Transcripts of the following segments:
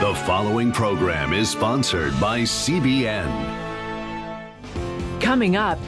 The following program is sponsored by CBN. Coming up,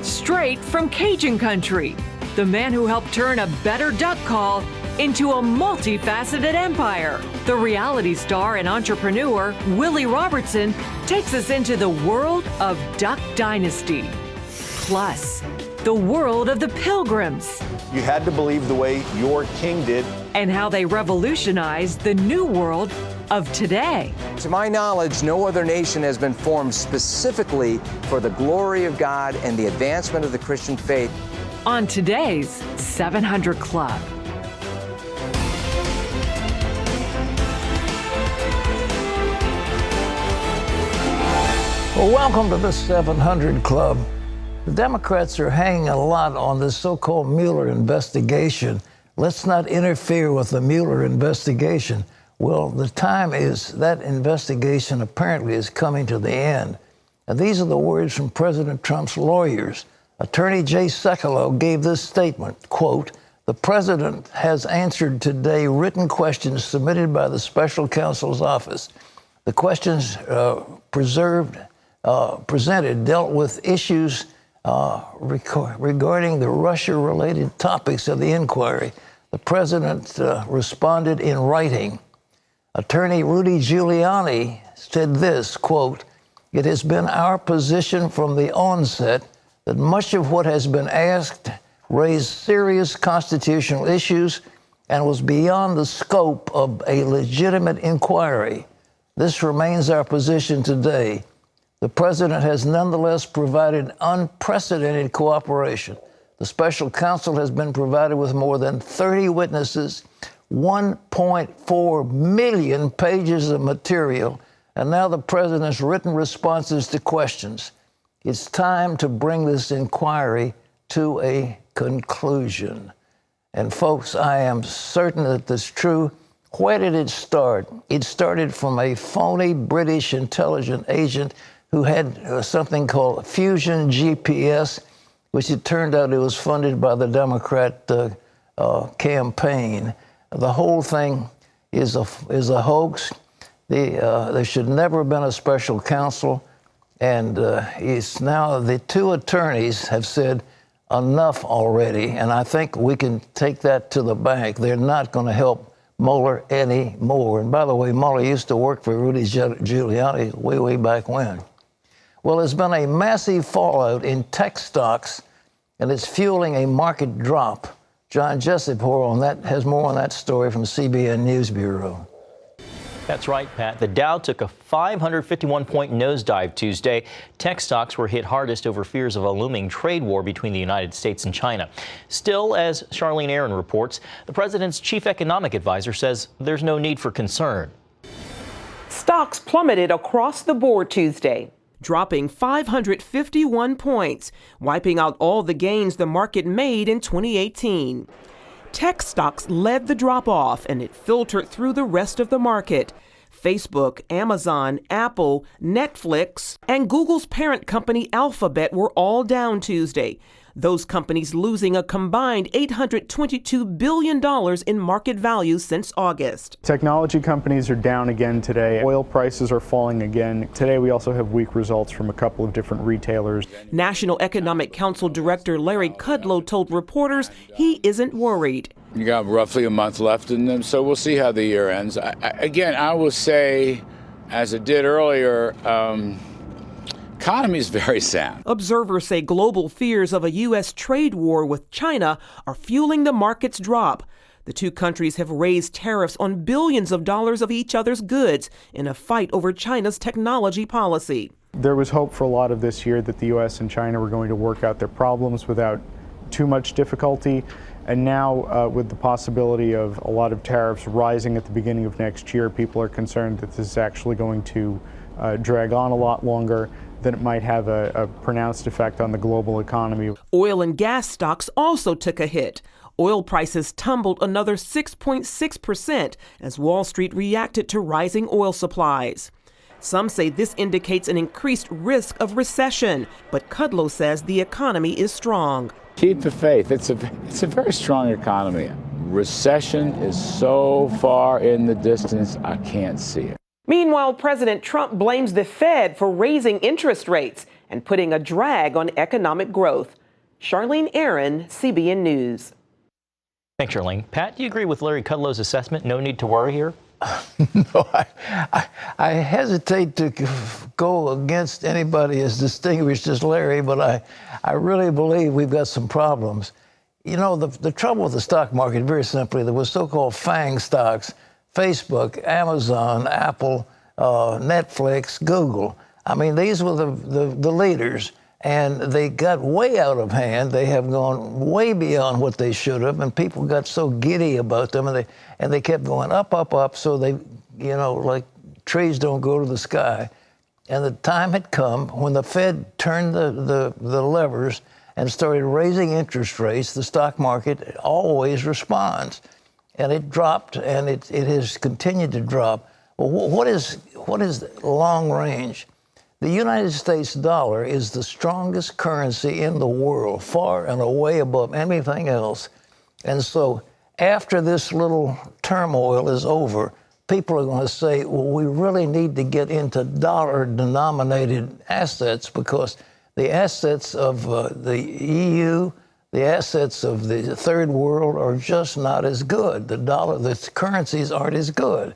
straight from Cajun country, the man who helped turn a better duck call into a multifaceted empire. The reality star and entrepreneur, Willie Robertson, takes us into the world of Duck Dynasty. Plus, the world of the Pilgrims. You had to believe the way your king did. And how they revolutionized the new world of today. To my knowledge, no other nation has been formed specifically for the glory of God and the advancement of the Christian faith. On today's 700 Club. Well, welcome to the 700 Club. The Democrats are hanging a lot on this so-called Mueller investigation. Let's not interfere with the Mueller investigation. Well, the time is that investigation apparently is coming to the end. And these are the words from President Trump's lawyers. Attorney Jay Sekulow gave this statement, quote, "The president has answered today written questions submitted by the special counsel's office. The questions presented dealt with issues regarding the Russia-related topics of the inquiry. The president responded in writing. Attorney Rudy Giuliani said this, quote, "It has been our position from the onset that much of what has been asked raised serious constitutional issues and was beyond the scope of a legitimate inquiry. This remains our position today. The president has nonetheless provided unprecedented cooperation. The special counsel has been provided with more than 30 witnesses, 1.4 million pages of material, and now the president's written responses to questions. It's time to bring this inquiry to a conclusion." And folks, I am certain that this is true. Where did it start? It started from a phony British intelligence agent who had something called Fusion GPS, which it turned out it was funded by the Democrat campaign. The whole thing is a hoax. There should never have been a special counsel. And it's now the two attorneys have said enough already. And I think we can take that to the bank. They're not going to help Mueller anymore. And by the way, Mueller used to work for Rudy Giuliani way back when. Well, there's been a massive fallout in tech stocks, and it's fueling a market drop. John Jessup has more on that story from CBN News Bureau. That's right, Pat. The Dow took a 551-point nosedive Tuesday. Tech stocks were hit hardest over fears of a looming trade war between the United States and China. Still, as Charlene Aaron reports, the president's chief economic advisor says there's no need for concern. Stocks plummeted across the board Tuesday, dropping 551 points, wiping out all the gains the market made in 2018. Tech stocks led the drop-off, and it filtered through the rest of the market. Facebook, Amazon, Apple, Netflix, and Google's parent company Alphabet were all down Tuesday. Those companies losing a combined $822 billion in market value since August. Technology companies are down again today. Oil prices are falling again. Today we also have weak results from a couple of different retailers. National Economic Council Director Larry Kudlow told reporters he isn't worried. You got roughly a month left in them, so we'll see how the year ends. I will say, as it did earlier, economy is very sound. Observers say global fears of a U.S. trade war with China are fueling the market's drop. The two countries have raised tariffs on billions of dollars of each other's goods in a fight over China's technology policy. There was hope for a lot of this year that the U.S. and China were going to work out their problems without too much difficulty. And now, with the possibility of a lot of tariffs rising at the beginning of next year, people are concerned that this is actually going to drag on a lot longer, that it might have a pronounced effect on the global economy. Oil and gas stocks also took a hit. Oil prices tumbled another 6.6% as Wall Street reacted to rising oil supplies. Some say this indicates an increased risk of recession, but Kudlow says the economy is strong. Keep the faith. It's a very strong economy. recession is so far in the distance, I can't see it. Meanwhile, President Trump blames the Fed for raising interest rates and putting a drag on economic growth. Charlene Aaron, CBN News. Thanks, Charlene. Pat, do you agree with Larry Kudlow's assessment? No need to worry here? No, I hesitate to go against anybody as distinguished as Larry, but I really believe we've got some problems. You know, the trouble with the stock market, very simply, there was so-called FANG stocks, Facebook, Amazon, Apple, Netflix, Google. I mean, these were the leaders, and they got way out of hand. They have gone way beyond what they should have, and people got so giddy about them, and they kept going up, up, up, so they, you know, like trees don't go to the sky. And the time had come when the Fed turned the levers and started raising interest rates. The stock market always responds. And it dropped, and it has continued to drop. Well, what is long range? The United States dollar is the strongest currency in the world, far and away above anything else. And so after this little turmoil is over, people are going to say, well, we really need to get into dollar-denominated assets, because the assets of the EU, the assets of the third world are just not as good. The currencies aren't as good.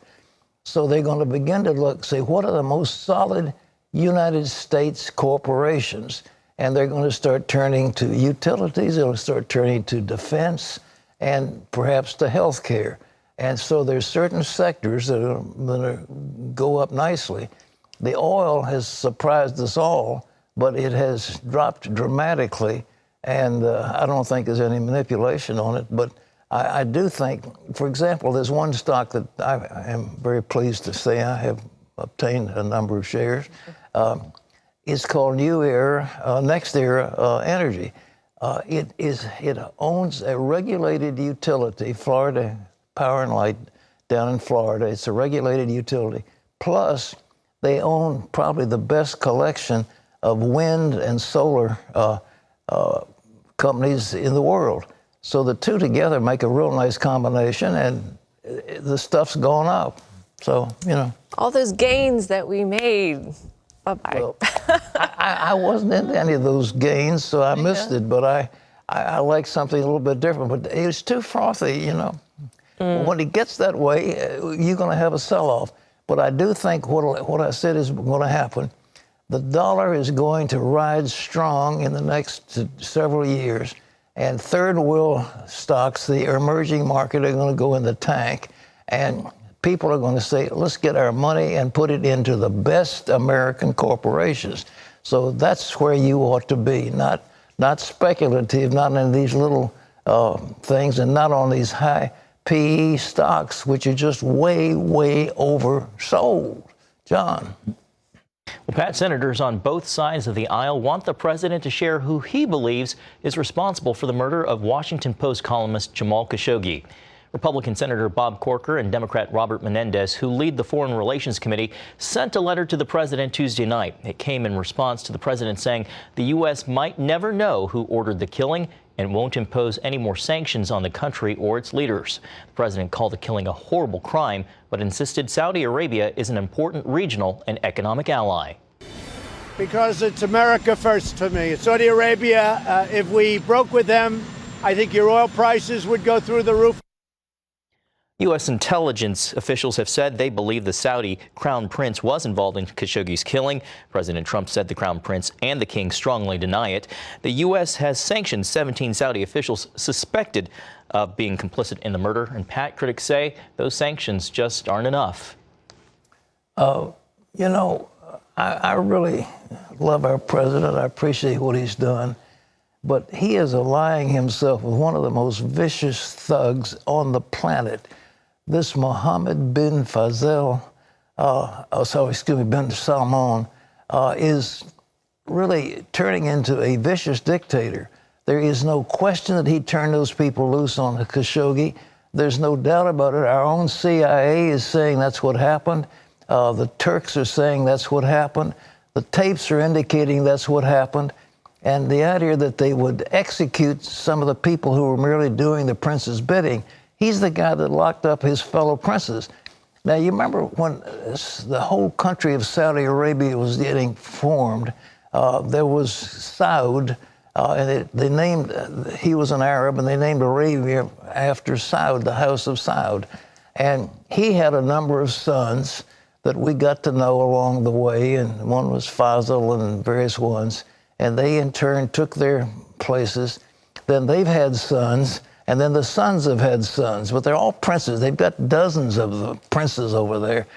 So they're going to begin to look, say, what are the most solid United States corporations? And they're going to start turning to utilities, they'll start turning to defense, and perhaps to health care. And so there's certain sectors that are going to go up nicely. The oil has surprised us all, but it has dropped dramatically, and I don't think there's any manipulation on it. But I do think, for example, there's one stock that I am very pleased to say I have obtained a number of shares. It's called Next Era Energy. It owns a regulated utility, Florida Power and Light down in Florida. It's a regulated utility. Plus, they own probably the best collection of wind and solar companies in the world. So the two together make a real nice combination, and the stuff's going up. So, you know. All those gains that we made. Bye-bye. Well, I wasn't into any of those gains, so I missed it. But I like something a little bit different. But it was too frothy, you know. When it gets that way, you're going to have a sell-off. But I do think what I said is going to happen. The dollar is going to ride strong in the next several years. And third world stocks, the emerging market, are going to go in the tank. And people are going to say, let's get our money and put it into the best American corporations. So that's where you ought to be, not speculative, not in these little things, and not on these high PE stocks, which are just way, way oversold. John. Well, Pat, senators on both sides of the aisle want the president to share who he believes is responsible for the murder of Washington Post columnist Jamal Khashoggi. Republican Senator Bob Corker and Democrat Robert Menendez, who lead the Foreign Relations Committee, sent a letter to the president Tuesday night. It came in response to the president saying the U.S. might never know who ordered the killing and won't impose any more sanctions on the country or its leaders. The president called the killing a horrible crime, but insisted Saudi Arabia is an important regional and economic ally. Because it's America first to me. Saudi Arabia, if we broke with them, I think your oil prices would go through the roof. U.S. intelligence officials have said they believe the Saudi crown prince was involved in Khashoggi's killing. President Trump said the crown prince and the king strongly deny it. The U.S. has sanctioned 17 Saudi officials suspected of being complicit in the murder. And Pat, critics say those sanctions just aren't enough. You know, I really love our president. I appreciate what he's done. But he is allying himself with one of the most vicious thugs on the planet. This Mohammed bin Faisal, bin Salman, is really turning into a vicious dictator. There is no question that he turned those people loose on Khashoggi. There's no doubt about it. Our own CIA is saying that's what happened. The Turks are saying that's what happened. The tapes are indicating that's what happened. And the idea that they would execute some of the people who were merely doing the prince's bidding He's the guy that locked up his fellow princes. Now, you remember when the whole country of Saudi Arabia was getting formed, there was Saud, and they named, he was an Arab, and they named Arabia after Saud, the House of Saud. And he had a number of sons that we got to know along the way, and one was Faisal and various ones, and they in turn took their places. Then they've had sons, and then the sons have had sons, but they're all princes. They've got dozens of the princes over there.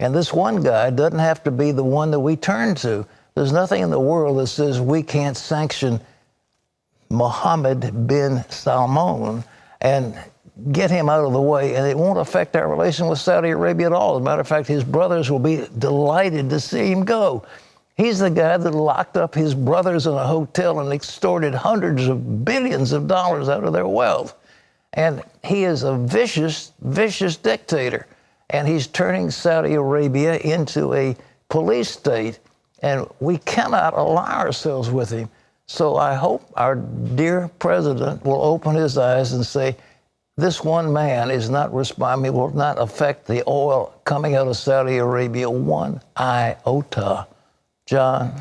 And this one guy doesn't have to be the one that we turn to. There's nothing in the world that says we can't sanction Mohammed bin Salman and get him out of the way, and it won't affect our relation with Saudi Arabia at all. As a matter of fact, his brothers will be delighted to see him go. He's the guy that locked up his brothers in a hotel and extorted hundreds of billions of dollars out of their wealth. And he is a vicious, vicious dictator. And he's turning Saudi Arabia into a police state. And we cannot ally ourselves with him. So I hope our dear president will open his eyes and say, this one man is not responsible, will not affect the oil coming out of Saudi Arabia one iota. John.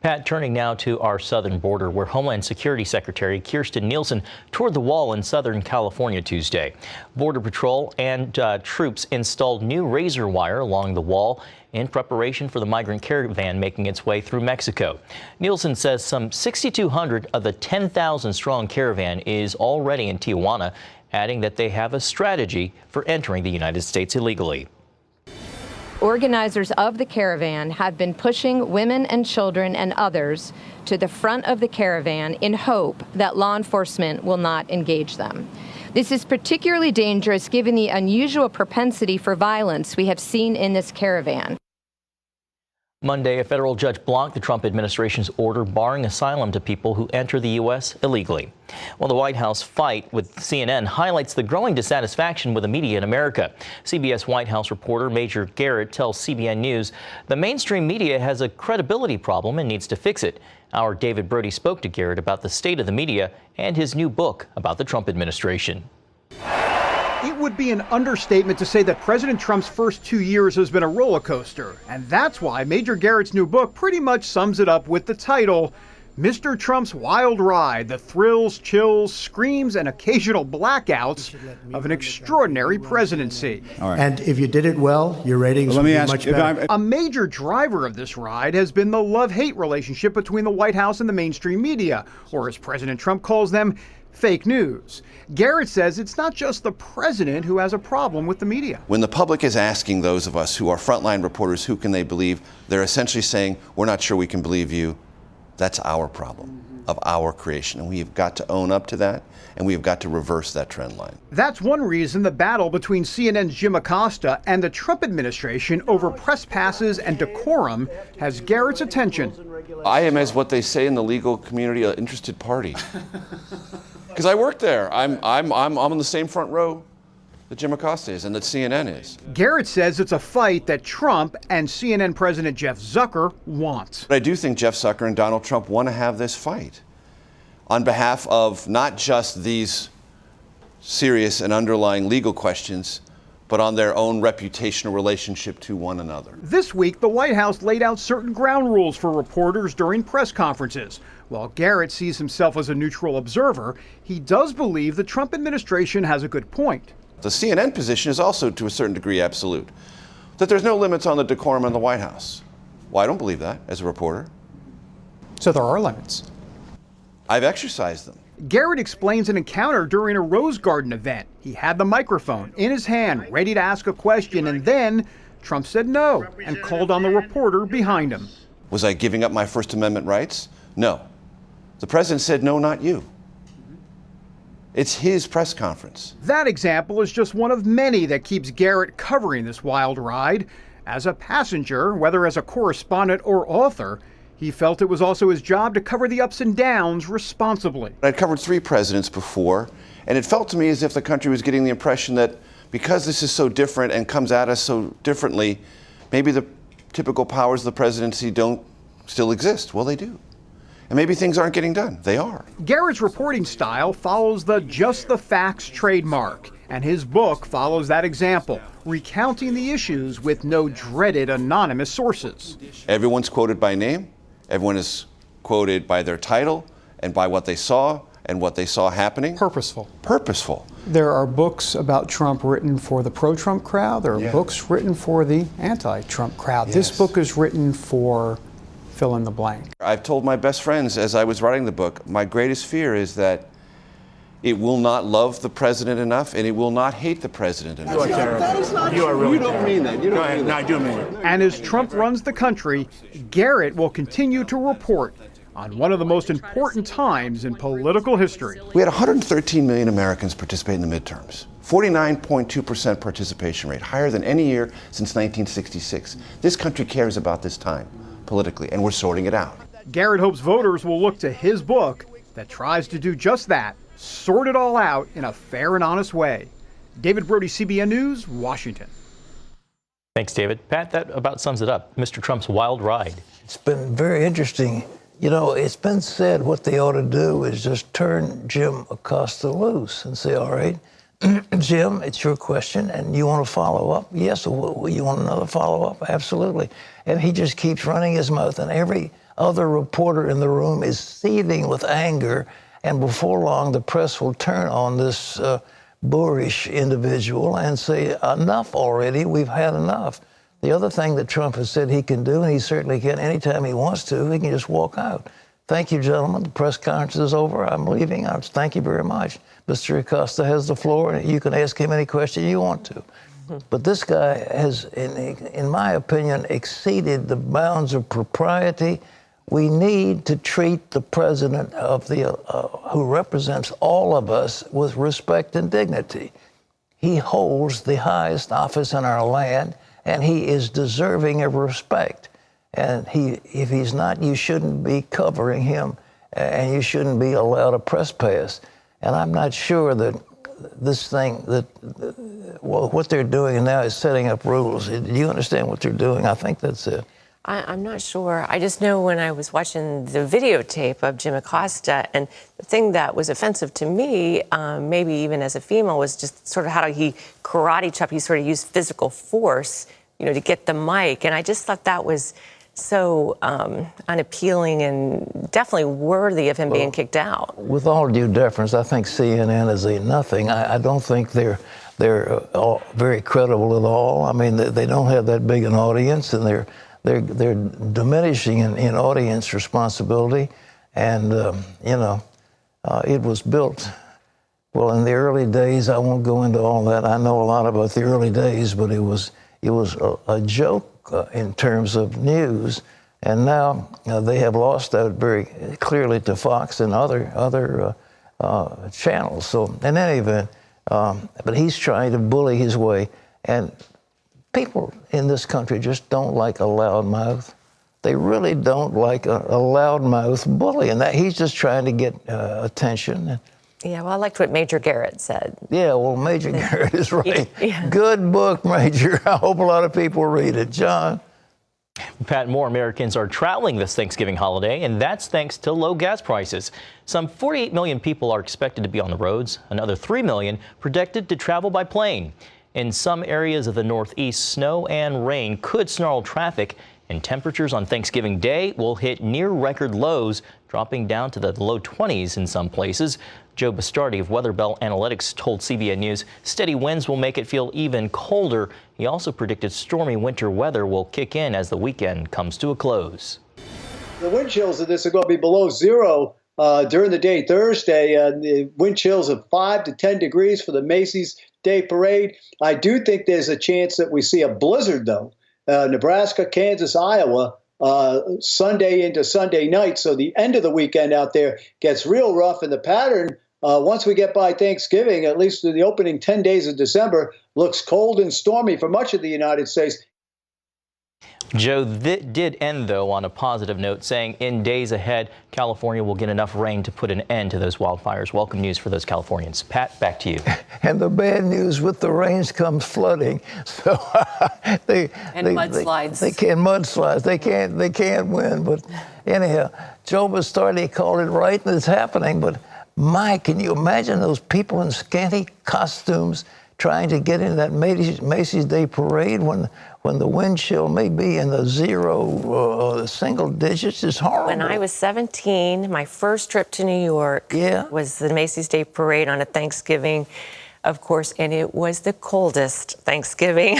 Pat, turning now to our southern border, where Homeland Security Secretary Kirstjen Nielsen toured the wall in Southern California Tuesday. Border Patrol and troops installed new razor wire along the wall in preparation for the migrant caravan making its way through Mexico. Nielsen says some 6,200 of the 10,000-strong caravan is already in Tijuana, adding that they have a strategy for entering the United States illegally. Organizers of the caravan have been pushing women and children and others to the front of the caravan in hope that law enforcement will not engage them. This is particularly dangerous given the unusual propensity for violence we have seen in this caravan. Monday, a federal judge blocked the Trump administration's order barring asylum to people who enter the U.S. illegally. Well, the White House fight with CNN highlights the growing dissatisfaction with the media in America. CBS White House reporter Major Garrett tells CBN News the mainstream media has a credibility problem and needs to fix it. Our David Brody spoke to Garrett about the state of the media and his new book about the Trump administration. It would be an understatement to say that President Trump's first 2 years has been a roller coaster. And that's why Major Garrett's new book pretty much sums it up with the title, Mr. Trump's Wild Ride, the thrills, chills, screams, and occasional blackouts of an extraordinary presidency. And if you did it well, your ratings would be much better. A major driver of this ride has been the love-hate relationship between the White House and the mainstream media, or as President Trump calls them, fake news. Garrett says it's not just the president who has a problem with the media. When the public is asking those of us who are frontline reporters who can they believe, they're essentially saying, we're not sure we can believe you. That's our problem of our creation. And we've got to own up to that, and we've got to reverse that trend line. That's one reason the battle between CNN's Jim Acosta and the Trump administration over press passes and decorum has Garrett's attention. I am, as what they say in the legal community, an interested party. Because I work there. I'm on the same front row that Jim Acosta is and that CNN is. Garrett says it's a fight that Trump and CNN President Jeff Zucker want. But I do think Jeff Zucker and Donald Trump want to have this fight on behalf of not just these serious and underlying legal questions, but on their own reputational relationship to one another. This week, the White House laid out certain ground rules for reporters during press conferences. While Garrett sees himself as a neutral observer, he does believe the Trump administration has a good point. The CNN position is also, to a certain degree, absolute, that there's no limits on the decorum in the White House. Well, I don't believe that as a reporter. So there are limits. I've exercised them. Garrett explains an encounter during a Rose Garden event. He had the microphone in his hand, ready to ask a question, and then Trump said no and called on the reporter behind him. Was I giving up my First Amendment rights? No. The president said, no, not you. It's his press conference. That example is just one of many that keeps Garrett covering this wild ride. As a passenger, whether as a correspondent or author, he felt it was also his job to cover the ups and downs responsibly. I'd covered 3 presidents before, and it felt to me as if the country was getting the impression that because this is so different and comes at us so differently, maybe the typical powers of the presidency don't still exist. Well, they do. And maybe things aren't getting done. They are. Garrett's reporting style follows the just the facts trademark, and his book follows that example, recounting the issues with no dreaded anonymous sources. Everyone's quoted by name. Everyone is quoted by their title and by what they saw and what they saw happening. Purposeful. Purposeful. There are books about Trump written for the pro-Trump crowd. There are books written for the anti-Trump crowd. Yes. This book is written for fill in the blank. I've told my best friends as I was writing the book, my greatest fear is that it will not love the president enough and it will not hate the president enough. You are terrible. You are really terrible. You don't mean that. You don't mean that. No, I do mean it. And as Trump runs the country, Garrett will continue to report on one of the most important times in political history. We had 113 million Americans participate in the midterms. 49.2% participation rate, higher than any year since 1966. This country cares about this time politically, and we're sorting it out. Garrett hopes voters will look to his book that tries to do just that, sort it all out in a fair and honest way. David Brody, CBN News, Washington. Thanks, David. Pat, that about sums it up. Mr. Trump's wild ride. It's been very interesting. You know, it's been said what they ought to do is just turn Jim Acosta loose and say, all right, Jim, it's your question, and you want to follow up? Yes, well, you want another follow-up? Absolutely. And he just keeps running his mouth, and every other reporter in the room is seething with anger, and before long, the press will turn on this boorish individual and say, enough already, we've had enough. The other thing that Trump has said he can do, and he certainly can anytime he wants to, he can just walk out. Thank you, gentlemen. The press conference is over. I'm leaving. Thank you very much. Mr. Acosta has the floor, and you can ask him any question you want to. But this guy has, in my opinion, exceeded the bounds of propriety. We need to treat the president of who represents all of us with respect and dignity. He holds the highest office in our land, and he is deserving of respect. And if he's not, you shouldn't be covering him, and you shouldn't be allowed a press pass. And I'm not sure that this thing, what they're doing now is setting up rules. Do you understand what they're doing? I think that's it. I'm not sure. I just know when I was watching the videotape of Jim Acosta, and the thing that was offensive to me, maybe even as a female, was just sort of how he karate chopped. He sort of used physical force, to get the mic. And I just thought that was so unappealing and definitely worthy of him being kicked out. With all due deference, I think CNN is a nothing. I don't think they're all very credible at all. I mean, they don't have that big an audience, and they're diminishing in audience responsibility. And it was built. Well, in the early days, I won't go into all that. I know a lot about the early days, but it was a joke in terms of news, and now they have lost out very clearly to Fox and other channels. So in any event, but he's trying to bully his way, and people in this country just don't like a loudmouth. They really don't like a loudmouth bully, and that he's just trying to get attention. Yeah, well, I liked what Major Garrett said. Yeah, well, Major Garrett is right. Yeah. Good book, Major. I hope a lot of people read it. John? Pat, more Americans are traveling this Thanksgiving holiday, and that's thanks to low gas prices. Some 48 million people are expected to be on the roads. Another 3 million predicted to travel by plane. In some areas of the Northeast, snow and rain could snarl traffic, and temperatures on Thanksgiving Day will hit near record lows, dropping down to the low 20s in some places. Joe Bastardi of Weather Bell Analytics told CBN News steady winds will make it feel even colder. He also predicted stormy winter weather will kick in as the weekend comes to a close. The wind chills of this are going to be below zero during the day Thursday. The wind chills of 5 to 10 degrees for the Macy's Day Parade. I do think there's a chance that we see a blizzard, though. Nebraska, Kansas, Iowa, Sunday into Sunday night. So the end of the weekend out there gets real rough, and the pattern, once we get by Thanksgiving, at least through the opening 10 days of December, looks cold and stormy for much of the United States. Joe did end, though, on a positive note, saying in days ahead, California will get enough rain to put an end to those wildfires. Welcome news for those Californians. Pat, back to you. And the bad news, with the rains comes flooding. So mudslides. They can't mudslides. They can't win. But anyhow, Job has started, he called it right, and it's happening. But my, can you imagine those people in scanty costumes trying to get into that Macy's Day Parade when the wind chill may be in the single digits? Is horrible. When I was 17, my first trip to New York was the Macy's Day Parade on a Thanksgiving, of course, and it was the coldest Thanksgiving.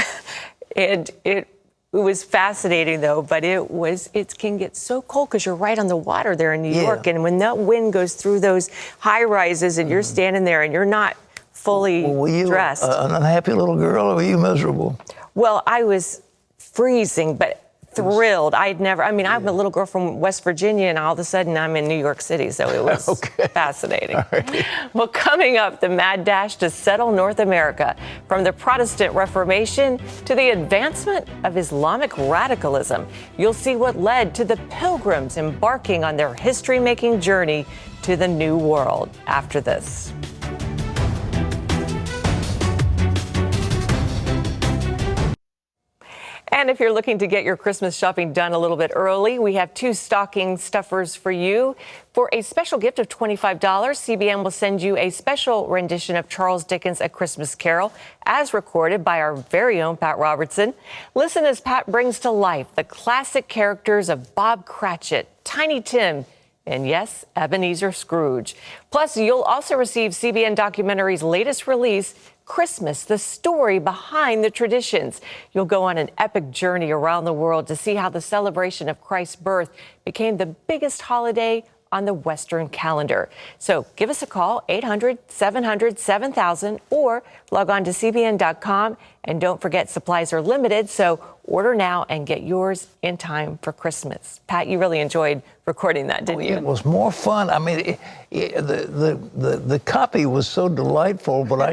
And it was fascinating, though, but it can get so cold because you're right on the water there in New York. And when that wind goes through those high rises and you're standing there and you're not fully dressed. An unhappy little girl, or were you miserable? Well, I was freezing, but thrilled. I'm a little girl from West Virginia, and all of a sudden I'm in New York City, so it was fascinating. Right. Well, coming up, the mad dash to settle North America, from the Protestant Reformation to the advancement of Islamic radicalism. You'll see what led to the Pilgrims embarking on their history-making journey to the New World after this. And if you're looking to get your Christmas shopping done a little bit early, we have 2 stocking stuffers for you. For a special gift of $25, CBN will send you a special rendition of Charles Dickens' A Christmas Carol, as recorded by our very own Pat Robertson. Listen as Pat brings to life the classic characters of Bob Cratchit, Tiny Tim, and yes, Ebenezer Scrooge. Plus, you'll also receive CBN Documentary's latest release, Christmas, the story behind the traditions. You'll go on an epic journey around the world to see how the celebration of Christ's birth became the biggest holiday on the Western calendar. So give us a call, 800-700-7000, or log on to cbn.com. And don't forget, supplies are limited, so order now and get yours in time for Christmas. Pat, you really enjoyed recording that, didn't you? It was more fun. I mean, the copy was so delightful, but I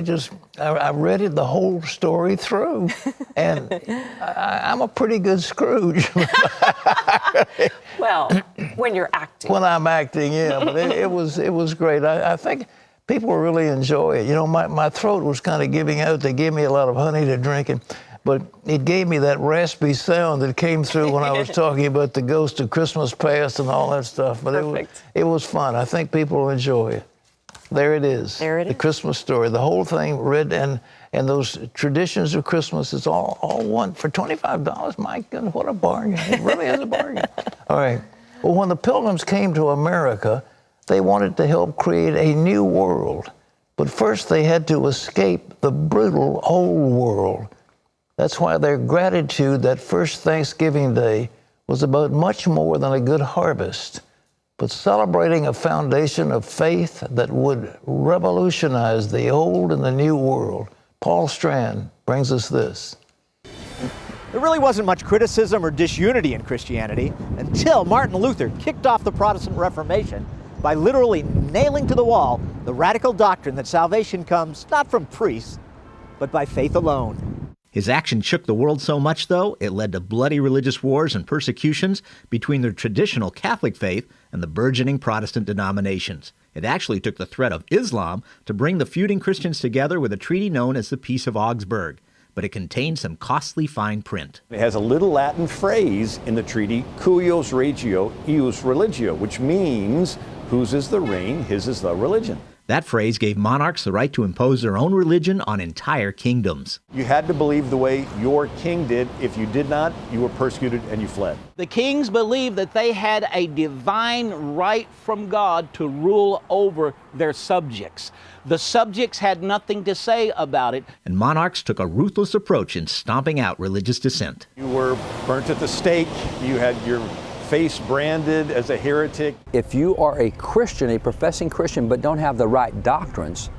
read it the whole story through, and I'm a pretty good Scrooge. Well, when you're acting. When I'm acting, yeah, but it was great. I think people really enjoy it. You know, my throat was kind of giving out. They gave me a lot of honey to drink, but it gave me that raspy sound that came through when I was talking about the ghost of Christmas past and all that stuff. But it was fun. I think people will enjoy it. There it is. There it is. The Christmas story. The whole thing read, and those traditions of Christmas is all one for $25. My goodness, what a bargain. It really is a bargain. All right. Well, when the Pilgrims came to America, they wanted to help create a new world. But first they had to escape the brutal old world. That's why their gratitude that first Thanksgiving Day was about much more than a good harvest, but celebrating a foundation of faith that would revolutionize the old and the new world. Paul Strand brings us this. There really wasn't much criticism or disunity in Christianity until Martin Luther kicked off the Protestant Reformation by literally nailing to the wall the radical doctrine that salvation comes not from priests, but by faith alone. His action shook the world so much, though, it led to bloody religious wars and persecutions between the traditional Catholic faith and the burgeoning Protestant denominations. It actually took the threat of Islam to bring the feuding Christians together with a treaty known as the Peace of Augsburg. But it contained some costly fine print. It has a little Latin phrase in the treaty, cuius regio, ius religio, which means whose is the reign, his is the religion. That phrase gave monarchs the right to impose their own religion on entire kingdoms. You had to believe the way your king did. If you did not, you were persecuted and you fled. The kings believed that they had a divine right from God to rule over their subjects. The subjects had nothing to say about it. And monarchs took a ruthless approach in stomping out religious dissent. You were burnt at the stake. You had your face branded as a heretic. If you are a Christian, a professing Christian, but don't have the right doctrines,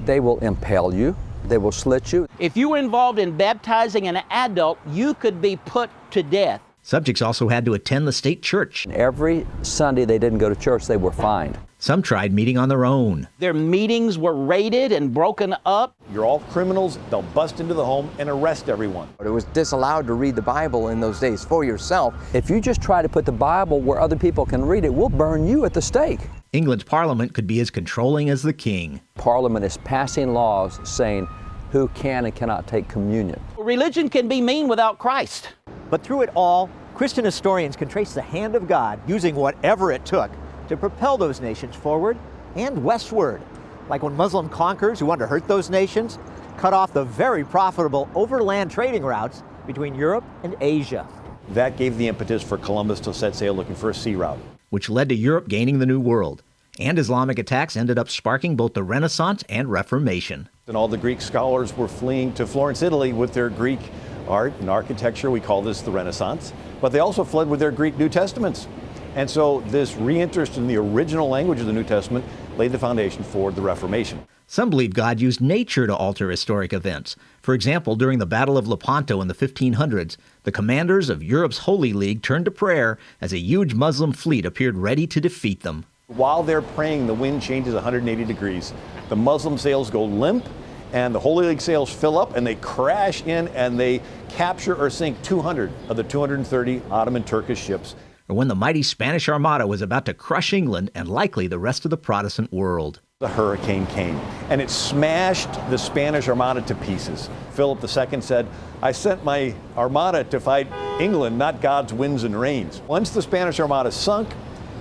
they will impale you, they will slit you. If you were involved in baptizing an adult, you could be put to death. Subjects also had to attend the state church. Every Sunday they didn't go to church, they were fined. Some tried meeting on their own. Their meetings were raided and broken up. You're all criminals. They'll bust into the home and arrest everyone. It was disallowed to read the Bible in those days for yourself. If you just try to put the Bible where other people can read it, we'll burn you at the stake. England's parliament could be as controlling as the king. Parliament is passing laws saying who can and cannot take communion. Religion can be mean without Christ. But through it all, Christian historians can trace the hand of God using whatever it took to propel those nations forward and westward, like when Muslim conquerors who wanted to hurt those nations cut off the very profitable overland trading routes between Europe and Asia. That gave the impetus for Columbus to set sail looking for a sea route, which led to Europe gaining the New World. And Islamic attacks ended up sparking both the Renaissance and Reformation. And all the Greek scholars were fleeing to Florence, Italy with their Greek art and architecture. We call this the Renaissance. But they also fled with their Greek New Testaments. And so this reinterest in the original language of the New Testament laid the foundation for the Reformation. Some believe God used nature to alter historic events. For example, during the Battle of Lepanto in the 1500s, the commanders of Europe's Holy League turned to prayer as a huge Muslim fleet appeared ready to defeat them. While they're praying, the wind changes 180 degrees. The Muslim sails go limp, and the Holy League sails fill up, and they crash in, and they capture or sink 200 of the 230 Ottoman Turkish ships. Or when the mighty Spanish Armada was about to crush England and likely the rest of the Protestant world. The hurricane came, and it smashed the Spanish Armada to pieces. Philip II said, "I sent my Armada to fight England, not God's winds and rains." Once the Spanish Armada sunk,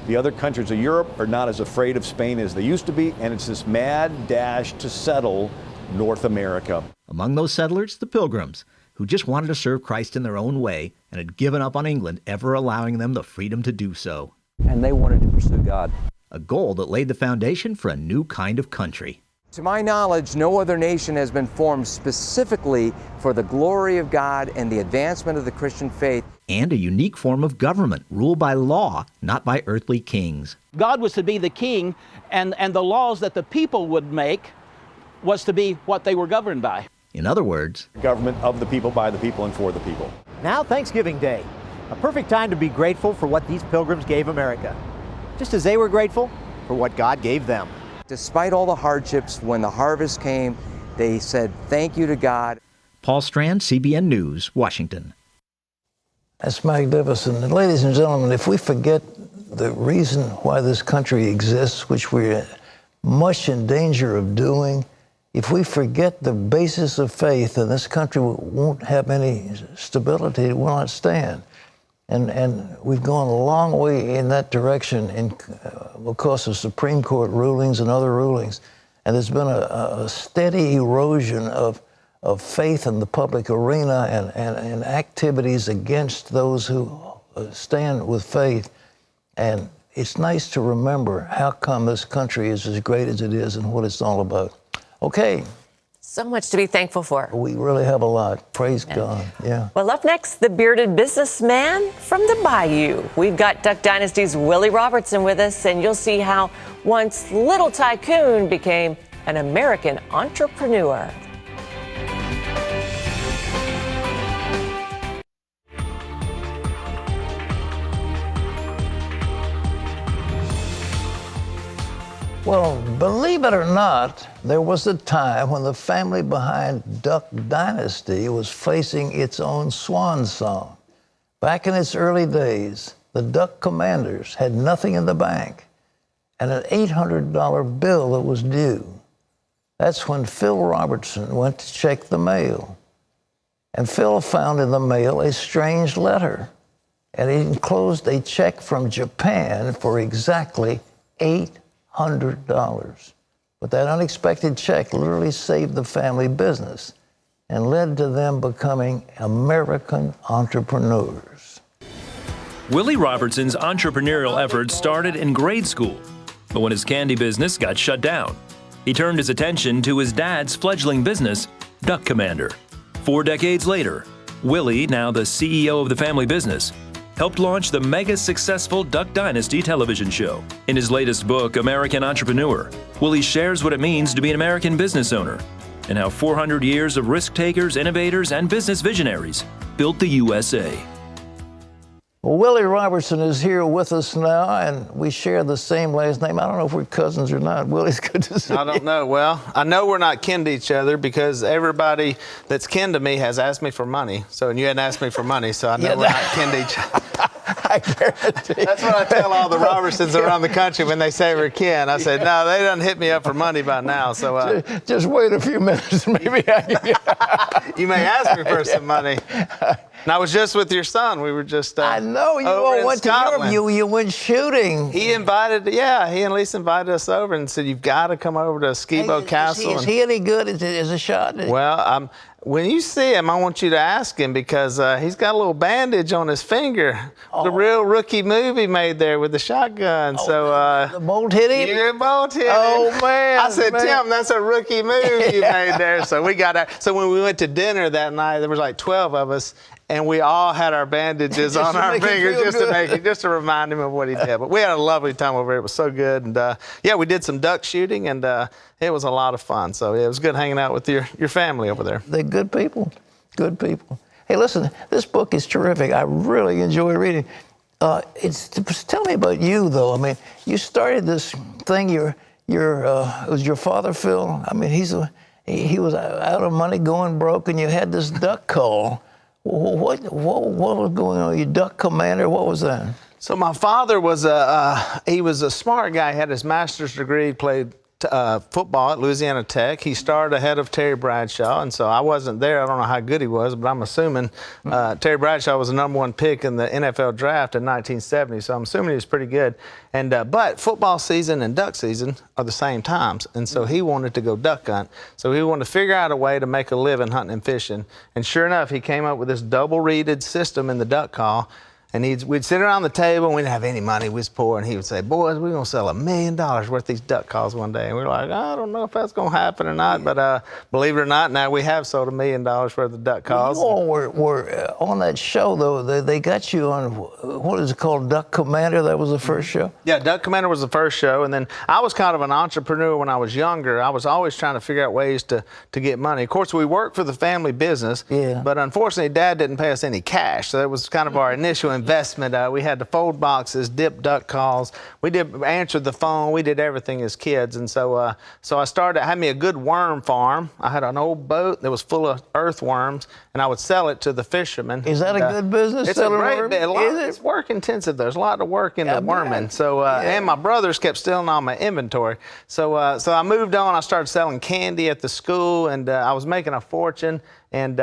the other countries of Europe are not as afraid of Spain as they used to be, and it's this mad dash to settle North America. Among those settlers, the Pilgrims, who just wanted to serve Christ in their own way and had given up on England ever allowing them the freedom to do so. And they wanted to pursue God. A goal that laid the foundation for a new kind of country. To my knowledge, no other nation has been formed specifically for the glory of God and the advancement of the Christian faith. And a unique form of government, ruled by law, not by earthly kings. God was to be the king, and the laws that the people would make was to be what they were governed by. In other words, government of the people, by the people, and for the people. Now Thanksgiving Day, a perfect time to be grateful for what these pilgrims gave America, just as they were grateful for what God gave them. Despite all the hardships, when the harvest came, they said thank you to God. Paul Strand, CBN News, Washington. That's magnificent. And ladies and gentlemen, if we forget the reason why this country exists, which we're much in danger of doing, if we forget the basis of faith, then this country won't have any stability. It will not stand. And we've gone a long way in that direction because of Supreme Court rulings and other rulings. And there's been a steady erosion of faith in the public arena and activities against those who stand with faith. And it's nice to remember how come this country is as great as it is and what it's all about. Okay. So much to be thankful for. We really have a lot. Praise God. Yeah. Well, up next, the bearded businessman from the Bayou. We've got Duck Dynasty's Willie Robertson with us, and you'll see how once little tycoon became an American entrepreneur. Well, believe it or not, there was a time when the family behind Duck Dynasty was facing its own swan song. Back in its early days, the Duck commanders had nothing in the bank and an $800 bill that was due. That's when Phil Robertson went to check the mail. And Phil found in the mail a strange letter, and it enclosed a check from Japan for exactly $800. But that unexpected check literally saved the family business and led to them becoming American entrepreneurs. Willie Robertson's entrepreneurial efforts started in grade school, but when his candy business got shut down, he turned his attention to his dad's fledgling business, Duck Commander. 4 decades later, Willie, now the CEO of the family business, helped launch the mega-successful Duck Dynasty television show. In his latest book, American Entrepreneur, Willie shares what it means to be an American business owner and how 400 years of risk-takers, innovators, and business visionaries built the USA. Well, Willie Robertson is here with us now, and we share the same last name. I don't know if we're cousins or not. Willie's good to see you. I don't know. Well, I know we're not kin to each other because everybody that's kin to me has asked me for money. So, and you hadn't asked me for money, so I know we're not kin to each other. I guarantee. That's what I tell all the Robertsons around the country when they say we're kin. I said, no, they done hit me up for money by now. So just wait a few minutes, maybe. You may ask me for some money. And I was just with your son. We were just I know, you all went Scotland. to Europe. You went shooting. He and Lisa invited us over and said, you've got to come over to Skibo Castle. Is he any good as a shot? Well, when you see him, I want you to ask him because he's got a little bandage on his finger. The real rookie movie made there with the shotgun. The bolt hit him? Yeah, bolt hit him. Oh, man. I said, Tim, that's a rookie movie you made there. So we got out. So when we went to dinner that night, there was like 12 of us. And we all had our bandages on our fingers just to remind him of what he did. But we had a lovely time over here. It was so good. And we did some duck shooting, and it was a lot of fun. So it was good hanging out with your family over there. They're good people. Good people. Hey, listen, this book is terrific. I really enjoy reading. Tell me about you, though. I mean, you started this thing. It was your father, Phil. I mean, he was out of money, going broke, and you had this duck call. What was going on? You duck commander? What was that? So my father was he was a smart guy. He had his master's degree, played football at Louisiana Tech. He started ahead of Terry Bradshaw, and so I wasn't there. I don't know how good he was, but I'm assuming Terry Bradshaw was the #1 pick in the NFL draft in 1970, so I'm assuming he was pretty good. And but football season and duck season are the same times, and so he wanted to go duck hunt. So he wanted to figure out a way to make a living hunting and fishing. And sure enough, he came up with this double-reeded system in the duck call. And we'd sit around the table, and we didn't have any money, we was poor, and he would say, boys, we're going to sell $1 million worth of these duck calls one day. And we were like, I don't know if that's going to happen or not, but believe it or not, now we have sold $1 million worth of duck calls. You all were on that show, though. They got you on, what is it called, Duck Commander? That was the first show? Yeah, Duck Commander was the first show, and then I was kind of an entrepreneur when I was younger. I was always trying to figure out ways to get money. Of course, we worked for the family business, but unfortunately, Dad didn't pay us any cash, so that was kind of our initial investment. We had to fold boxes, dip duck calls. We answered the phone. We did everything as kids. And so I had me a good worm farm. I had an old boat that was full of earthworms, and I would sell it to the fishermen. Is that a good business? It's a great bit. It's work intensive. There's a lot of work in the worming. So and my brothers kept stealing all my inventory. So I moved on. I started selling candy at the school, and I was making a fortune. And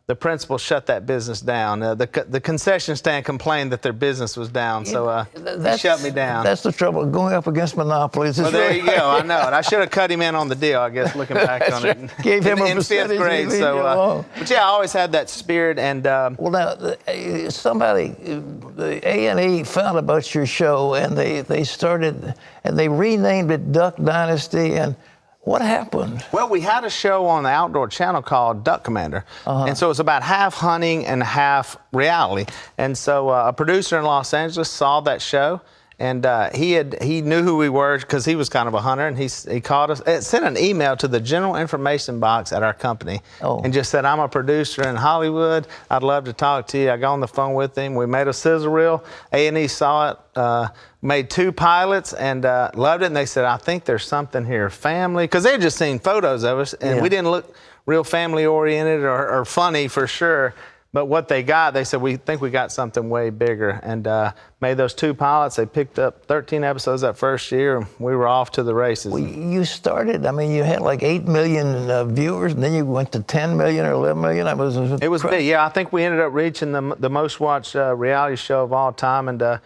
the principal shut that business down. The concession stand complained that their business was down, so he shut me down. That's the trouble, going up against monopolies. Well, there you go. I know it. I should have cut him in on the deal, I guess, looking back on it. Gave him in 5th grade. So, but yeah, I always had that spirit. And well, now somebody, the A&E found about your show, and they started, and they renamed it Duck Dynasty. And what happened? Well, we had a show on the Outdoor Channel called Duck Commander. And so it was about half hunting and half reality. And so a producer in Los Angeles saw that show, and he knew who we were because he was kind of a hunter, and he called us, sent an email to the general information box at our company and just said, I'm a producer in Hollywood. I'd love to talk to you. I got on the phone with him. We made a sizzle reel. A&E saw it. Made 2 pilots and loved it, and they said, I think there's something here, family, because they had just seen photos of us, and we didn't look real family-oriented or funny for sure, but what they got, they said, we think we got something way bigger, and made those 2 pilots. They picked up 13 episodes that first year, and we were off to the races. Well, you started, I mean, you had like 8 million viewers, and then you went to 10 million or 11 million. It was big, yeah. I think we ended up reaching the most watched reality show of all time, and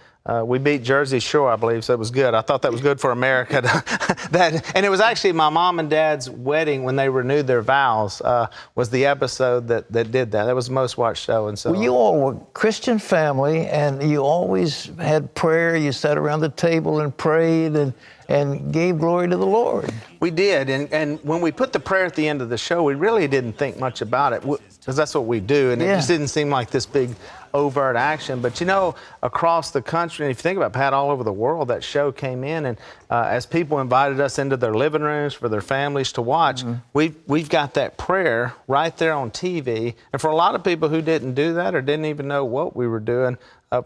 we beat Jersey Shore, I believe, so it was good. I thought that was good for America. And it was actually my mom and dad's wedding when they renewed their vows was the episode that did that. That was the most watched show. And so well, you all were a Christian family, and you always had prayer. You sat around the table and prayed and gave glory to the Lord. We did, and when we put the prayer at the end of the show, we really didn't think much about it, because that's what we do, and it just didn't seem like this big overt action. But you know, across the country, and if you think about it, Pat, all over the world, that show came in, and as people invited us into their living rooms for their families to watch, we've got that prayer right there on TV. And for a lot of people who didn't do that or didn't even know what we were doing,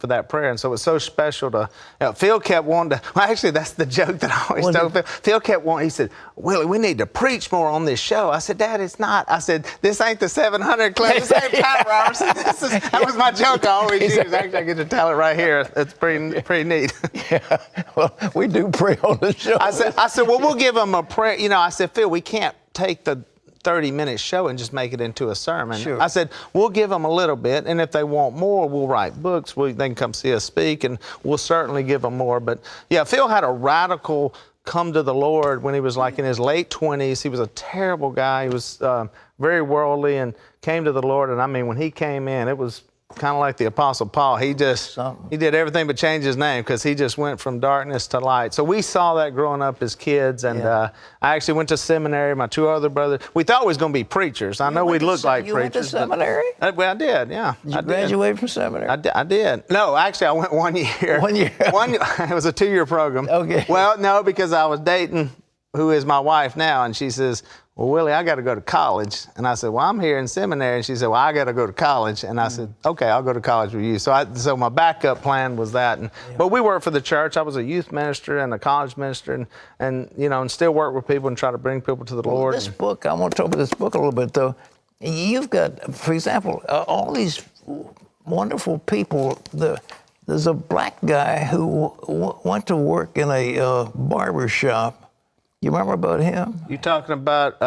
for that prayer. And so it's so special to, Phil kept wanting to, well, actually, that's the joke that I always told Phil. Phil kept wanting, he said, Willie, we need to preach more on this show. I said, Dad, it's not. I said, this ain't the 700 Club. This ain't Pat Robertson. That was my joke I always use. Actually, I get to tell it right here. It's pretty neat. Yeah, well, we do pray on the show. I said, well, we'll give them a prayer. You know, I said, Phil, we can't take the 30-minute show and just make it into a sermon. Sure. I said, we'll give them a little bit, and if they want more, we'll write books. They can come see us speak, and we'll certainly give them more. But yeah, Phil had a radical come to the Lord when he was like in his late 20s. He was a terrible guy. He was very worldly and came to the Lord. And I mean, when he came in, it was kind of like the Apostle Paul. He did everything but change his name, because he just went from darkness to light. So we saw that growing up as kids. And I actually went to seminary. My two other brothers, we thought we was going to be preachers. I know we looked like preachers. You went to seminary? Well, I did, yeah. Did you graduate from seminary? I did. No, actually, I went 1 year. 1 year? It was a 2-year program. Okay. Well, no, because I was dating who is my wife now, and she says, well, Willie, I got to go to college. And I said, well, I'm here in seminary. And she said, well, I got to go to college. And I said, okay, I'll go to college with you. So my backup plan was that. But we worked for the church. I was a youth minister and a college minister, and still work with people and try to bring people to the Lord. This book, I want to talk about this book a little bit, though. You've got, for example, all these wonderful people. There's a black guy who went to work in a barber shop. You remember about him? You talking about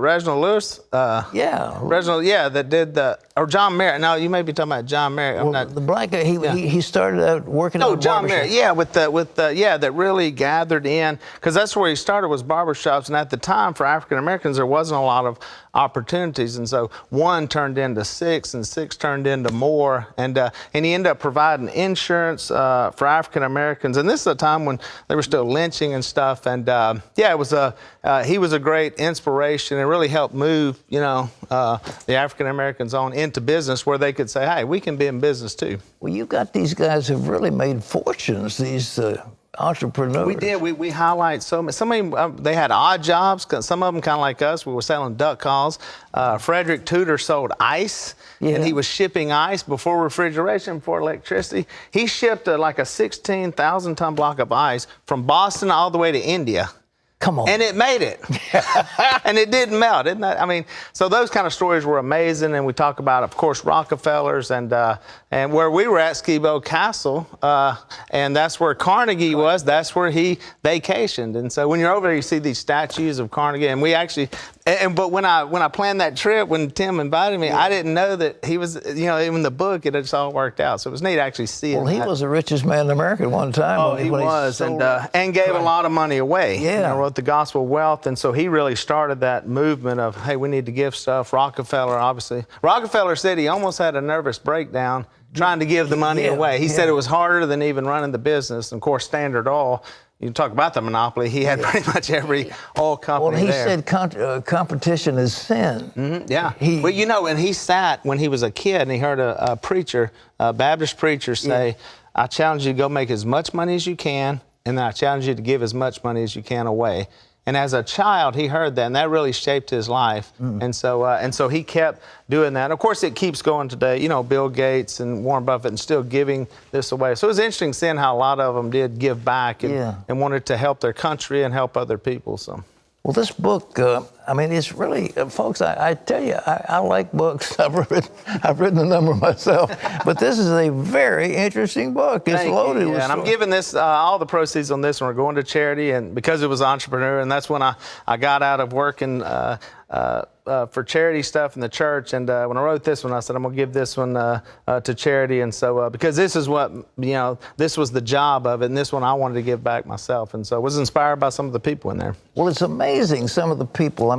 Reginald Lewis? Yeah. Reginald, that did or John Merritt. No, you may be talking about John Merritt. The black guy, he started out working in a John barbershop. Merritt, that really gathered in, because that's where he started, was barbershops. And at the time, for African Americans, there wasn't a lot of opportunities, and so 1 turned into 6, and 6 turned into more, and he ended up providing insurance for African Americans. And this is a time when they were still lynching and stuff, and it was he was a great inspiration, and really helped move the African Americans on into business, where they could say, hey, we can be in business too. Well, you've got these guys who've really made fortunes, these entrepreneurs. We did. We highlight so many. Some of them, they had odd jobs. Some of them kind of like us. We were selling duck calls. Frederick Tudor sold ice, and he was shipping ice before refrigeration, before electricity. He shipped like a 16,000-ton block of ice from Boston all the way to India. Come on. And it made it. And it didn't melt, isn't that? I mean, so those kind of stories were amazing. And we talk about, of course, Rockefellers and where we were at, Skibo Castle, and that's where Carnegie was. That's where he vacationed. And so when you're over there, you see these statues of Carnegie. And we actually, but when I planned that trip, when Tim invited me, I didn't know that he was, in the book, it just all worked out. So it was neat to actually see it. Well, he was the richest man in America at one time. Oh, he was, and gave a lot of money away. Yeah. Wrote the Gospel of Wealth, and so he really started that movement of, hey, we need to give stuff. Rockefeller, obviously. Rockefeller said he almost had a nervous breakdown trying to give the money away. He said it was harder than even running the business. And of course, Standard Oil, you talk about the monopoly, he had pretty much every oil company there. Well, he said competition is sin. Mm-hmm, yeah. And he sat when he was a kid, and he heard a preacher, a Baptist preacher say, I challenge you to go make as much money as you can, and then I challenge you to give as much money as you can away. And as a child, he heard that, and that really shaped his life. And so he kept doing that. And of course, it keeps going today. Bill Gates and Warren Buffett, and still giving this away. So it was interesting seeing how a lot of them did give back and wanted to help their country and help other people. So. Well, this book, it's really, folks, I tell you, I like books. I've written a number myself, but this is a very interesting book. It's loaded with and I'm giving this, all the proceeds on this one are going to charity, and because it was entrepreneur, and that's when I got out of working for charity stuff in the church. And when I wrote this one, I said, I'm going to give this one to charity. And so, because this is what, this was the job of it. And this one I wanted to give back myself. And so I was inspired by some of the people in there. Well, it's amazing, some of the people.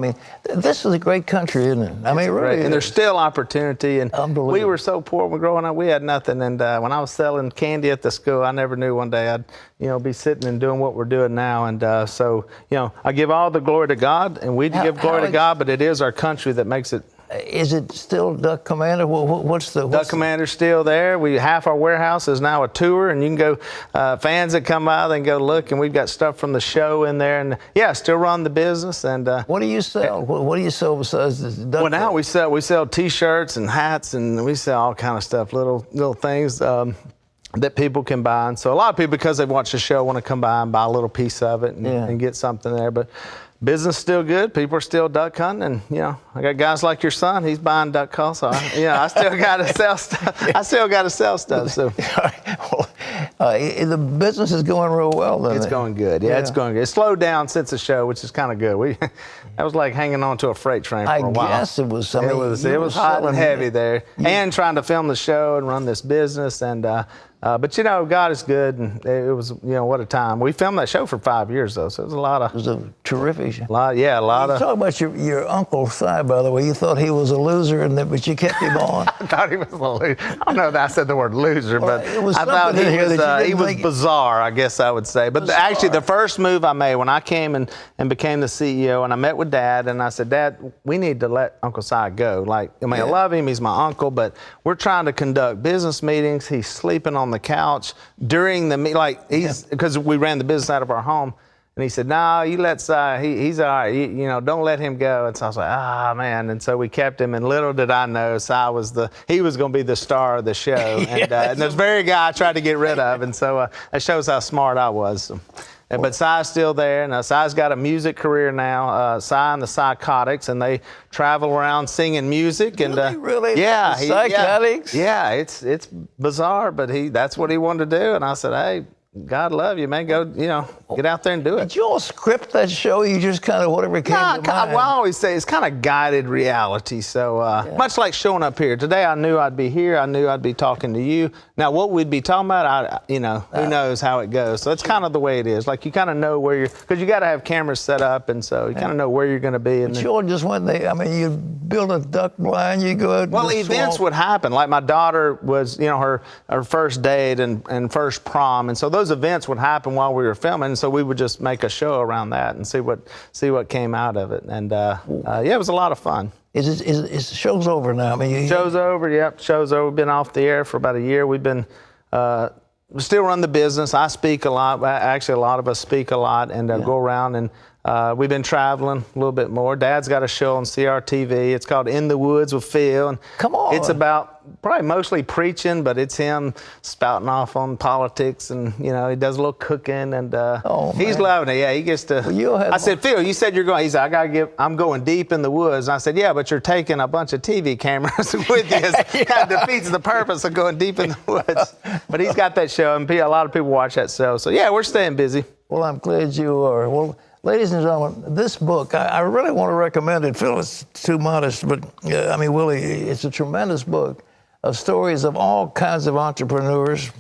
This is a great country, isn't it? Really. And there's still opportunity. And we were so poor when growing up, we had nothing. And when I was selling candy at the school, I never knew one day I'd, be sitting and doing what we're doing now. And so, I give all the glory to God, and we give glory to God, but it is our country that makes it. Is it still Duck Commander? What's Duck Commander's still there. Half our warehouse is now a tour, and you can go, fans that come by, they can go look, and we've got stuff from the show in there, and still run the business. And what do you sell? What do you sell besides this Duck? Well, now we sell T-shirts and hats, and we sell all kind of stuff, little things that people can buy. And so a lot of people, because they've watched the show, want to come by and buy a little piece of it and get something there. But business still good. People are still duck hunting, and I got guys like your son. He's buying duck calls, so I still got to sell stuff. I still got to sell stuff. So, The business is going real well, then. It's going good. Yeah, it's going good. It slowed down since the show, which is kind of good. That was like hanging on to a freight train for a while. I guess it was. It was hot and heavy there, and trying to film the show and run this business, and but God is good, and it was what a time. We filmed that show for 5 years though, so it was a lot of. It was a terrific show. A lot of. Talk about your Uncle Si, by the way. You thought he was a loser, but you kept him on. I thought he was a loser. I don't know that I said the word loser, but I thought he was bizarre, I guess I would say. But actually, the first move I made when I came and became the CEO, and I met with Dad, and I said, Dad, we need to let Uncle Si go. I love him, he's my uncle, but we're trying to conduct business meetings. He's sleeping on the couch during the because we ran the business out of our home. And he said, no, you let Si, he's all right. Don't let him go. And so I was like, man. And so we kept him. And little did I know, Si was going to be the star of the show. And this very guy I tried to get rid of. And so that shows how smart I was. But Si's still there. And Si's got a music career now. Si and the Psychotics, and they travel around singing music. And really? Yeah, the Psychotics. Yeah, it's bizarre, but that's what he wanted to do. And I said, hey, God love you, man. Go, get out there and do it. Did you all script that show? You just kind of whatever came to mind? Well, I always say it's kind of guided reality. So much like showing up here. Today I knew I'd be here. I knew I'd be talking to you. Now what we'd be talking about, who knows how it goes. So it's kind of the way it is. Like you kind of know where because you got to have cameras set up, and so you kind of know where you're going to be. But you all just went there. I mean, you build a duck blind, you go out. Well, events would happen. Like my daughter was, her first date and first prom, and so those events would happen while we were filming, and so we would just make a show around that and see what came out of it. And it was a lot of fun. Is the show's over now? I mean, show's over. Yep, show's over. We've been off the air for about a year. We've been still run the business. I speak a lot. Actually, a lot of us speak a lot and go around, and we've been traveling a little bit more. Dad's got a show on CRTV. It's called In the Woods with Phil. And come on. It's about probably mostly preaching, but it's him spouting off on politics, and he does a little cooking, and he's loving it. Yeah, he gets to. I said, Phil, you said you're going. He said, I'm going deep in the woods. And I said, yeah, but you're taking a bunch of TV cameras with you. That defeats the purpose of going deep in the woods. But he's got that show, and a lot of people watch that show. So yeah, we're staying busy. Well, I'm glad you are. Well, ladies and gentlemen, this book, I really want to recommend it. Phil is too modest, but Willie, it's a tremendous book of stories of all kinds of entrepreneurs,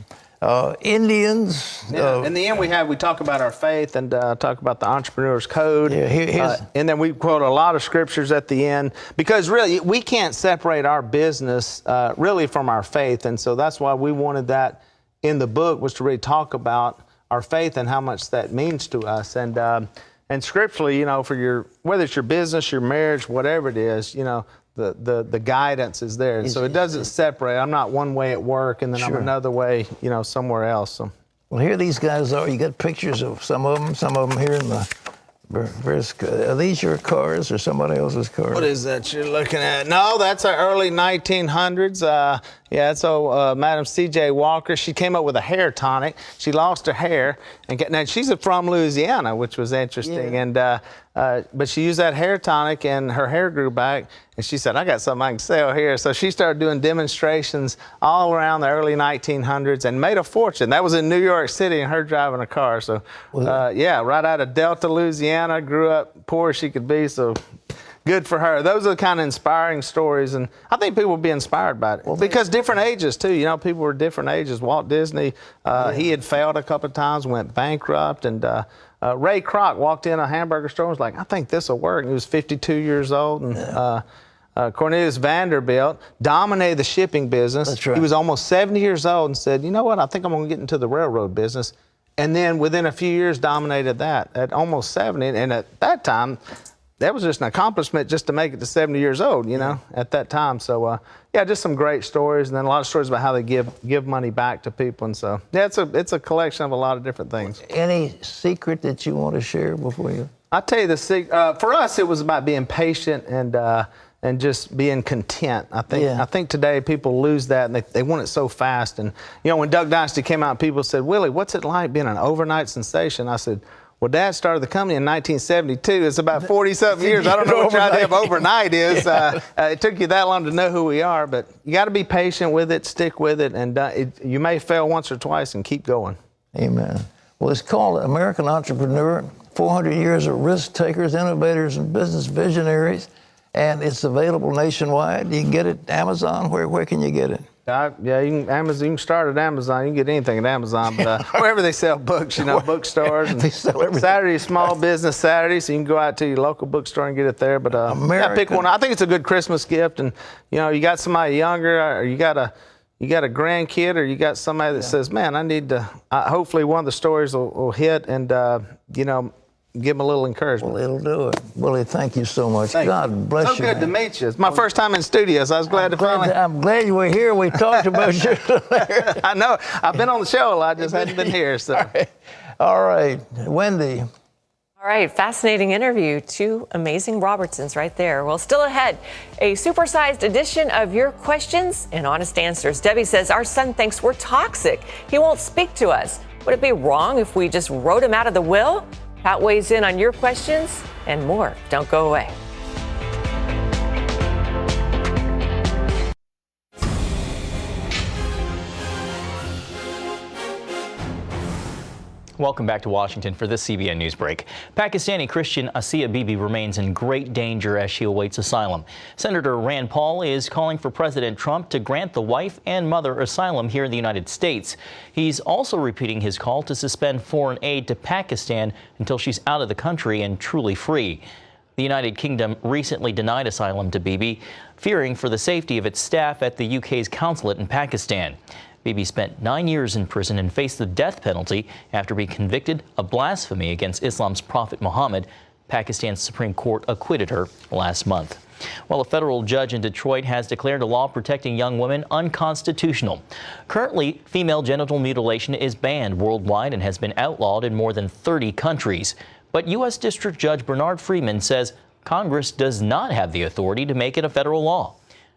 Indians. In the end, we talk about our faith and talk about the entrepreneur's code. And then we quote a lot of scriptures at the end, because really we can't separate our business really from our faith. And so that's why we wanted that in the book, was to really talk about our faith and how much that means to us. And scripturally, for whether it's your business, your marriage, whatever it is, the guidance is there. And so it doesn't separate. I'm not one way at work and then I'm another way, somewhere else. So. Well, here these guys are. You got pictures of some of them here in the. Are these your cars or somebody else's cars? What is that you're looking at? No, that's our early 1900s. It's Madam C.J. Walker. She came up with a hair tonic. She lost her hair, now she's from Louisiana, which was interesting. Yeah. But she used that hair tonic, and her hair grew back. And she said, "I got something I can sell here." So she started doing demonstrations all around the early 1900s and made a fortune. That was in New York City, and her driving a car. So, right out of Delta, Louisiana, grew up poor as she could be. So. Good for her. Those are the kind of inspiring stories, and I think people will be inspired by it. Because different ages, too. People were different ages. Walt Disney, he had failed a couple of times, went bankrupt, and Ray Kroc walked in a hamburger store and was like, "I think this will work." And he was 52 years old, and Cornelius Vanderbilt dominated the shipping business. That's right. He was almost 70 years old and said, "You know what? I think I'm going to get into the railroad business." And then within a few years dominated that at almost 70. And at that time, that was just an accomplishment just to make it to 70 years old, at that time. So, just some great stories, and then a lot of stories about how they give money back to people. And so, it's a collection of a lot of different things. Any secret that you want to share before you? I'll tell you the secret. For us, it was about being patient and just being content. I think today people lose that, and they want it so fast. And, when Duck Dynasty came out, people said, "Willie, what's it like being an overnight sensation?" I said, Well, Dad started the company in 1972. It's about 40-something years. I don't know what your idea of overnight is. It took you that long to know who we are, but you got to be patient with it, stick with it, and you may fail once or twice and keep going. Amen. Well, it's called American Entrepreneur, 400 years of risk takers, innovators, and business visionaries, and it's available nationwide. You can get it Amazon. Where can you get it? Yeah, you can start at Amazon. You can get anything at Amazon, but wherever they sell books, bookstores. And they sell everything. Saturday is Small Business Saturday, so you can go out to your local bookstore and get it there. But pick one. I think it's a good Christmas gift, and you got somebody younger, or you got a grandkid, or you got somebody that says, "Man, I need to." Hopefully, one of the stories will hit, and give them a little encouragement. Well, it'll do it. Willie, thank you so much. God bless you. So good to meet you. It's my first time in studio, so I was glad to finally. I'm glad you were here. We talked about you. I know. I've been on the show a lot, just hadn't been here. So. All right. Wendy. All right, fascinating interview. Two amazing Robertsons right there. Well, still ahead, a supersized edition of your questions and honest answers. Debbie says, our son thinks we're toxic. He won't speak to us. Would it be wrong if we just wrote him out of the will? Pat weighs in on your questions and more. Don't go away. Welcome back to Washington for this CBN News Break. Pakistani Christian Asia Bibi remains in great danger as she awaits asylum. Senator Rand Paul is calling for President Trump to grant the wife and mother asylum here in the United States. He's also repeating his call to suspend foreign aid to Pakistan until she's out of the country and truly free. The United Kingdom recently denied asylum to Bibi, fearing for the safety of its staff at the UK's consulate in Pakistan. Bibi spent 9 years in prison and faced the death penalty after being convicted of blasphemy against Islam's Prophet Muhammad. Pakistan's Supreme Court acquitted her last month. Well, a federal judge in Detroit has declared a law protecting young women unconstitutional. Currently, female genital mutilation is banned worldwide and has been outlawed in more than 30 countries. But U.S. District Judge Bernard Freeman says Congress does not have the authority to make it a federal law.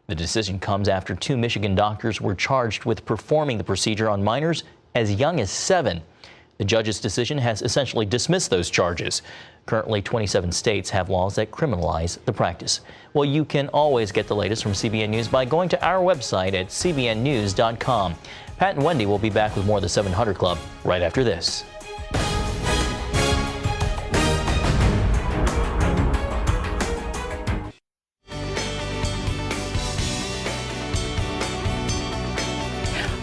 The decision comes after 2 Michigan doctors were charged with performing the procedure on minors as young as 7. The judge's decision has essentially dismissed those charges. Currently, 27 states have laws that criminalize the practice. Well, you can always get the latest from CBN News by going to our website at cbnnews.com. Pat and Wendy will be back with more of the 700 Club right after this.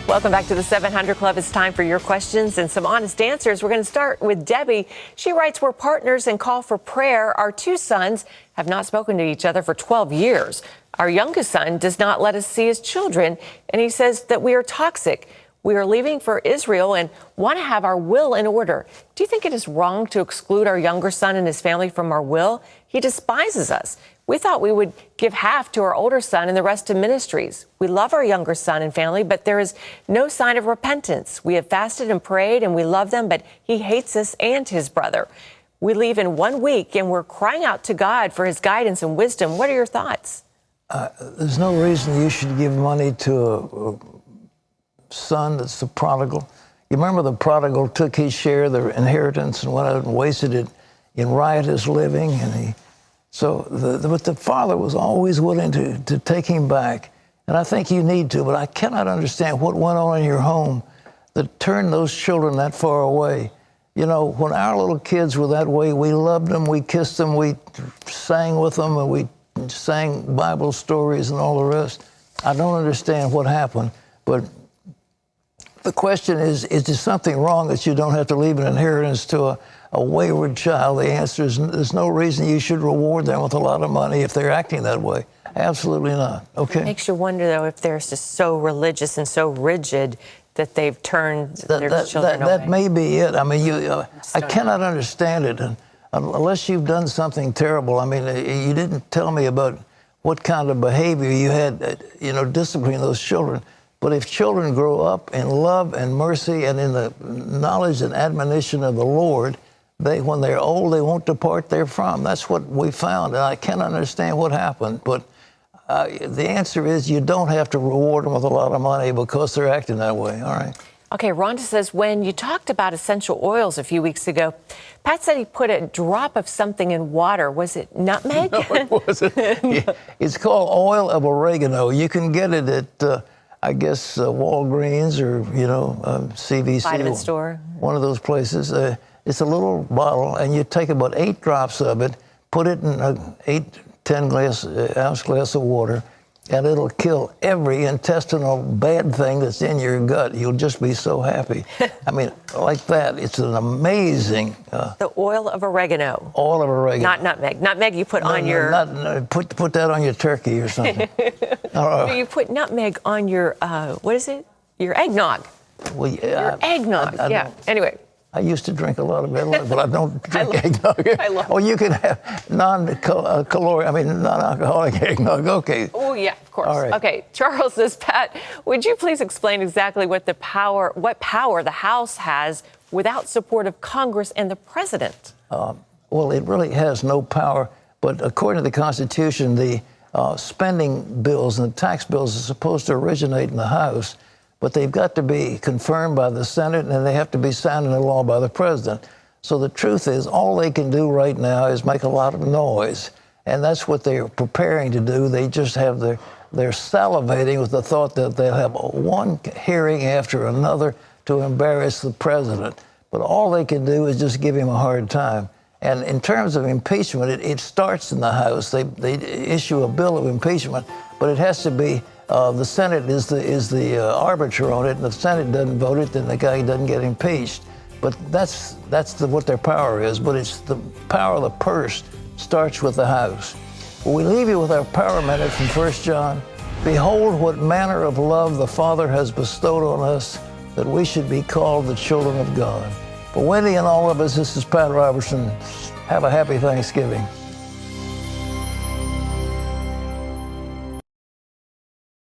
Welcome back to the 700 Club. It's time for your questions and some honest answers. We're going to start with Debbie. She writes, we're partners and call for prayer. Our 2 sons have not spoken to each other for 12 years. Our youngest son does not let us see his children, and he says that we are toxic. We are leaving for Israel and want to have our will in order. Do you think it is wrong to exclude our younger son and his family from our will? He despises us. We thought we would give half to our older son and the rest to ministries. We love our younger son and family, but there is no sign of repentance. We have fasted and prayed, and we love them, but he hates us and his brother. We leave in 1 week, and we're crying out to God for his guidance and wisdom. What are your thoughts? There's no reason you should give money to a son that's the prodigal. You remember the prodigal took his share of the inheritance and went out and wasted it in riotous living, and but the father was always willing to take him back. And I think you need to, but I cannot understand what went on in your home that turned those children that far away. You know, when our little kids were that way, we loved them, we kissed them, we sang with them, and we sang Bible stories and all the rest. I don't understand what happened, but the question is there something wrong that you don't have to leave an inheritance to a wayward child? The answer is there's no reason you should reward them with a lot of money if they're acting that way. Absolutely not. Okay. It makes you wonder, though, if they're just so religious and so rigid that they've turned their children away. That may be it. I mean, I cannot understand it unless you've done something terrible. I mean, you didn't tell me about what kind of behavior you had, disciplining those children. But if children grow up in love and mercy and in the knowledge and admonition of the Lord, when they're old, they won't depart therefrom. That's what we found, and I can't understand what happened. But the answer is you don't have to reward them with a lot of money because they're acting that way. All right. Okay, Rhonda says, when you talked about essential oils a few weeks ago, Pat said he put a drop of something in water. Was it nutmeg? No, it wasn't. It's called oil of oregano. You can get it at, I guess, Walgreens or, CVC. Vitamin store. One of those places. It's a little bottle, and you take about 8 drops of it, put it in an 10-ounce glass of water, and it'll kill every intestinal bad thing that's in your gut. You'll just be so happy. I mean, like that. It's an amazing... the oil of oregano. Oil of oregano. Not nutmeg. Nutmeg you put on your... Put that on your turkey or something. You put nutmeg on your, what is it? Your eggnog. Well, yeah. Your eggnog, yeah. Anyway. I used to drink a lot of it, but I don't drink eggnog. I love Well, you can have non-alcoholic eggnog. Okay. Oh, yeah, of course. All right. Okay, Charles says, Pat, would you please explain exactly what power the House has without support of Congress and the President? Well, it really has no power, but according to the Constitution, the spending bills and the tax bills are supposed to originate in the House, but they've got to be confirmed by the Senate, and they have to be signed into law by the President. So the truth is, all they can do right now is make a lot of noise, and that's what they're preparing to do. They just have they're salivating with the thought that they'll have one hearing after another to embarrass the President. But all they can do is just give him a hard time. And in terms of impeachment, it starts in the House. They issue a bill of impeachment, but it has to be the Senate is the arbiter on it, and if the Senate doesn't vote it, then the guy doesn't get impeached. But that's what their power is. But it's the power of the purse starts with the House. Well, we leave you with our power minute from 1 John. Behold, what manner of love the Father has bestowed on us, that we should be called the children of God. For Wendy and all of us, this is Pat Robertson. Have a happy Thanksgiving.